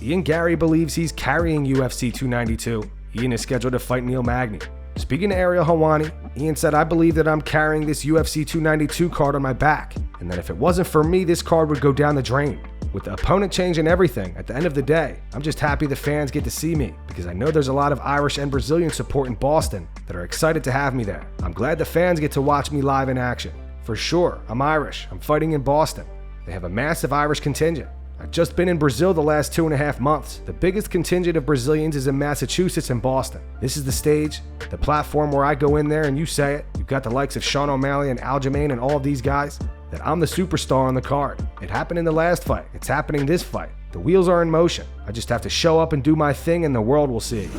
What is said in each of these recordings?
Ian Garry believes he's carrying UFC 292. Ian is scheduled to fight Neil Magny. Speaking to Ariel Helwani, Ian said, "I believe that I'm carrying this UFC 292 card on my back, and that if it wasn't for me, this card would go down the drain. With the opponent changing everything, at the end of the day, I'm just happy the fans get to see me, because I know there's a lot of Irish and Brazilian support in Boston that are excited to have me there. I'm glad the fans get to watch me live in action. For sure, I'm Irish. I'm fighting in Boston. They have a massive Irish contingent. I've just been in Brazil the last 2.5 months. The biggest contingent of Brazilians is in Massachusetts and Boston. This is the stage, the platform where I go in there and you say it. You've got the likes of Sean O'Malley and Aljamain and all of these guys, that I'm the superstar on the card. It happened in the last fight. It's happening this fight. The wheels are in motion. I just have to show up and do my thing and the world will see."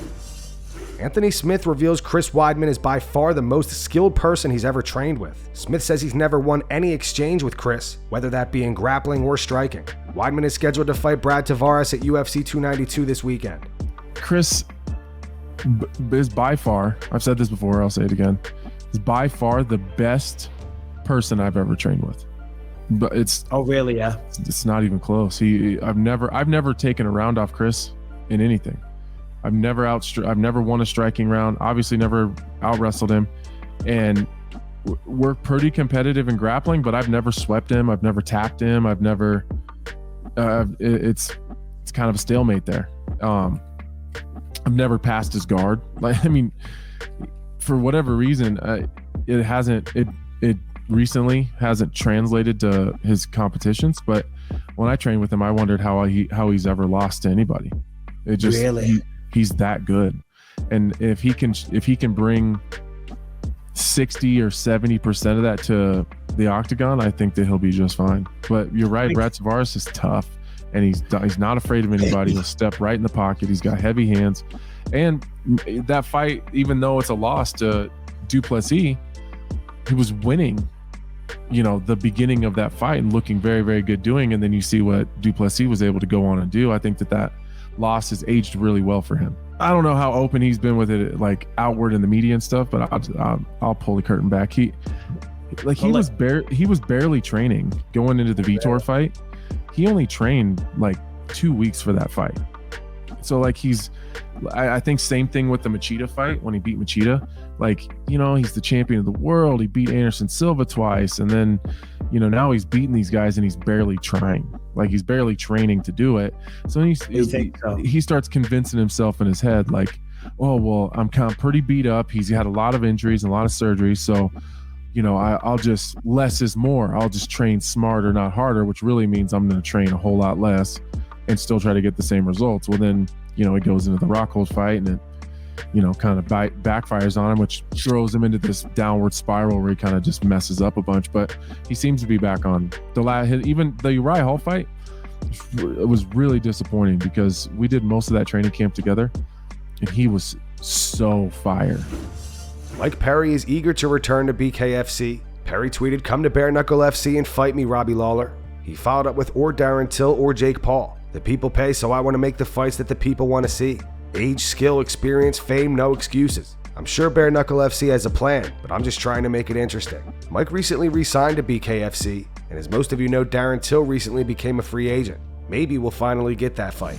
Anthony Smith reveals Chris Weidman is by far the most skilled person he's ever trained with. Smith says he's never won any exchange with Chris, whether that be in grappling or striking. Weidman is scheduled to fight Brad Tavares at UFC 292 this weekend. Chris is by far, I've said this before, I'll say it again, is by far the best person I've ever trained with. But it's really? Yeah, it's not even close. I've never taken a round off Chris in anything. I've never won a striking round. Obviously, never out wrestled him, and we're pretty competitive in grappling. But I've never swept him. I've never tapped him. I've never. It's kind of a stalemate there. I've never passed his guard. Like, I mean, for whatever reason, it recently hasn't translated to his competitions. But when I trained with him, I wondered how he's ever lost to anybody. It just really. He's that good. And if he can bring 60 or 70% of that to the octagon, I think that he'll be just fine. But you're right, Brad Tavares is tough, and he's not afraid of anybody. He'll step right in the pocket. He's got heavy hands. And that fight, even though it's a loss to Duplessis, he was winning, the beginning of that fight and looking very, very good doing. And then you see what Duplessis was able to go on and do. I think that loss has aged really well for him. I don't know how open he's been with it, like outward in the media and stuff, but I'll pull the curtain back. He was barely training going into the Vitor fight. He only trained like 2 weeks for that fight. So like I think same thing with the Machida fight when he beat Machida. Like, he's the champion of the world. He beat Anderson Silva twice. And then, now he's beating these guys and he's barely trying. Like, he's barely training to do it. So he starts convincing himself in his head, like, oh, well, I'm kind of pretty beat up. He's had a lot of injuries and a lot of surgeries. So, I'll just, less is more. I'll just train smarter, not harder, which really means I'm going to train a whole lot less and still try to get the same results. Well, then, it goes into the Rockhold fight and it, kind of backfires on him, which throws him into this downward spiral where he kind of just messes up a bunch. But he seems to be back on the last hit. Even the Uriah Hall fight, it was really disappointing because we did most of that training camp together and he was so fire. Mike Perry is eager to return to BKFC. Perry tweeted, "Come to Bare Knuckle FC and fight me, Robbie Lawler." He followed up with or Darren Till or Jake Paul. "The people pay, so I want to make the fights that the people want to see. Age, skill, experience, fame, no excuses. I'm sure Bare Knuckle FC has a plan, but I'm just trying to make it interesting." Mike recently re-signed to BKFC, and as most of you know, Darren Till recently became a free agent. Maybe we'll finally get that fight.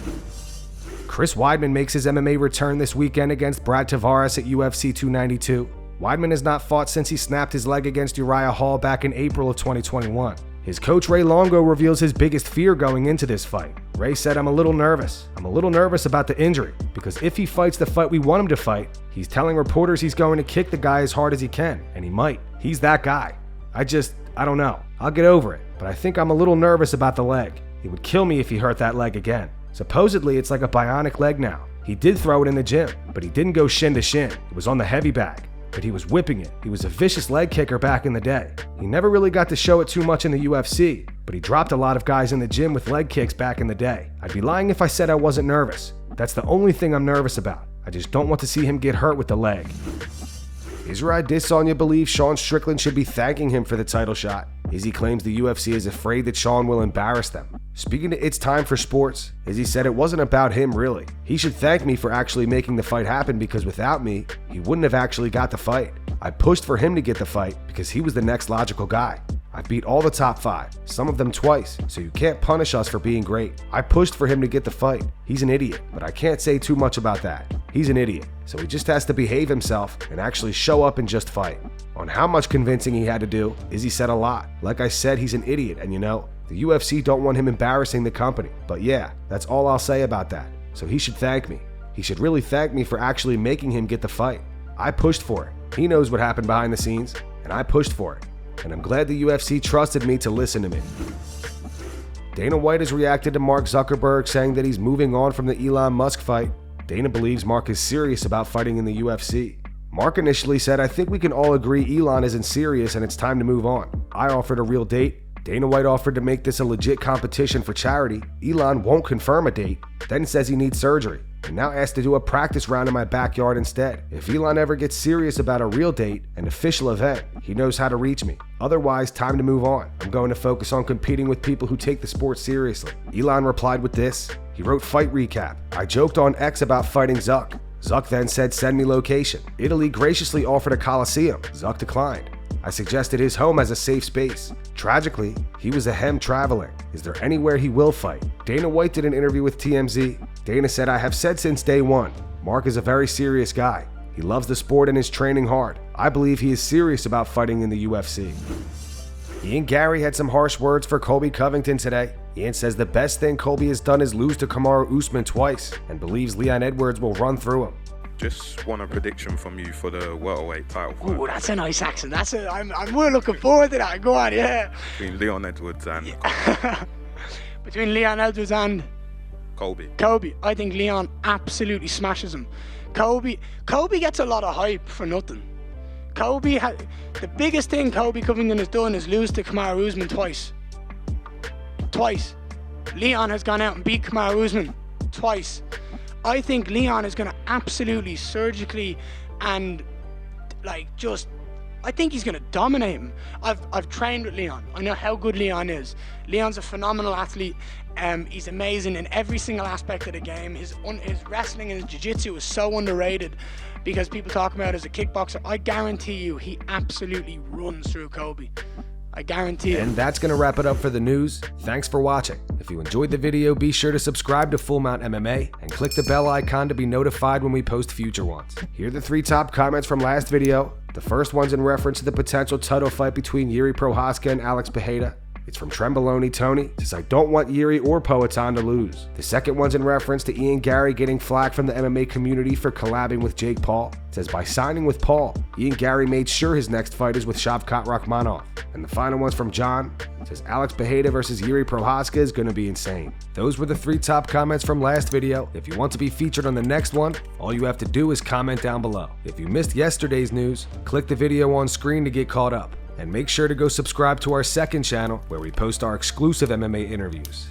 Chris Weidman makes his MMA return this weekend against Brad Tavares at UFC 292. Weidman has not fought since he snapped his leg against Uriah Hall back in April of 2021. His coach Ray Longo reveals his biggest fear going into this fight. Ray said, "I'm a little nervous. I'm a little nervous about the injury, because if he fights the fight we want him to fight, he's telling reporters he's going to kick the guy as hard as he can, and he might. He's that guy. I don't know. I'll get over it, but I think I'm a little nervous about the leg. It would kill me if he hurt that leg again." Supposedly, it's like a bionic leg now. He did throw it in the gym, but he didn't go shin to shin. It was on the heavy bag. But he was whipping it. He was a vicious leg kicker back in the day. He never really got to show it too much in the UFC, but he dropped a lot of guys in the gym with leg kicks back in the day. I'd be lying if I said I wasn't nervous. That's the only thing I'm nervous about. I just don't want to see him get hurt with the leg. Israel Adesanya believes Sean Strickland should be thanking him for the title shot. Izzy claims the UFC is afraid that Sean will embarrass them. Speaking to It's Time for Sports, Izzy said it wasn't about him really. He should thank me for actually making the fight happen, because without me, he wouldn't have actually got the fight. I pushed for him to get the fight because he was the next logical guy. I beat all the top 5, some of them twice, so you can't punish us for being great. I pushed for him to get the fight. He's an idiot, but I can't say too much about that. He's an idiot, so he just has to behave himself and actually show up and just fight. On how much convincing he had to do, Izzy said a lot. Like I said, he's an idiot, and you know, the UFC don't want him embarrassing the company. But yeah, that's all I'll say about that. So he should thank me. He should really thank me for actually making him get the fight. I pushed for it. He knows what happened behind the scenes, and I pushed for it. And I'm glad the UFC trusted me to listen to me. Dana White has reacted to Mark Zuckerberg saying that he's moving on from the Elon Musk fight. Dana believes Mark is serious about fighting in the UFC. Mark initially said, "I think we can all agree Elon isn't serious and it's time to move on." I offered a real date. Dana White offered to make this a legit competition for charity. Elon won't confirm a date, then says he needs surgery, and now asked to do a practice round in my backyard instead. If Elon ever gets serious about a real date, an official event, he knows how to reach me. Otherwise, time to move on. I'm going to focus on competing with people who take the sport seriously. Elon replied with this. He wrote fight recap. I joked on X about fighting Zuck. Zuck then said send me location. Italy graciously offered a coliseum. Zuck declined. I suggested his home as a safe space. Tragically, he was ahem traveling. Is there anywhere he will fight? Dana White did an interview with TMZ. Dana said, I have said since day one, Mark is a very serious guy. He loves the sport and is training hard. I believe he is serious about fighting in the UFC. Ian Garry had some harsh words for Colby Covington today. Ian says the best thing Colby has done is lose to Kamaru Usman twice and believes Leon Edwards will run through him. Just want a prediction from you for the welterweight title fight. Oh, that's a nice accent. I'm really looking forward to that. Go on, yeah. Between Leon Edwards and Between Leon Edwards and Colby. I think Leon absolutely smashes him. Colby gets a lot of hype for nothing. The biggest thing Colby Covington has done is lose to Kamaru Usman twice. Leon has gone out and beat Kamaru Usman twice. I think Leon is going to absolutely surgically and I think he's going to dominate him. I've trained with Leon. I know how good Leon is. Leon's a phenomenal athlete. He's amazing in every single aspect of the game. His wrestling and his jiu-jitsu is so underrated because people talk about him as a kickboxer. I guarantee you he absolutely runs through Colby. I guarantee it. And that's going to wrap it up for the news. Thanks for watching. If you enjoyed the video, be sure to subscribe to Full Mount MMA and click the bell icon to be notified when we post future ones. Here are the 3 top comments from last video. The first one's in reference to the potential title fight between Jiří Procházka and Alex Pereira. It's from Tremboloni Tony. Says, I don't want Jiří or Poatan to lose. The second one's in reference to Ian Garry getting flack from the MMA community for collabing with Jake Paul. It says, by signing with Paul, Ian Garry made sure his next fight is with Shavkat Rakhmonov. And the final one's from John. It says, Alex Pereira versus Jiří Procházka is going to be insane. Those were the 3 top comments from last video. If you want to be featured on the next one, all you have to do is comment down below. If you missed yesterday's news, click the video on screen to get caught up. And make sure to go subscribe to our second channel where we post our exclusive MMA interviews.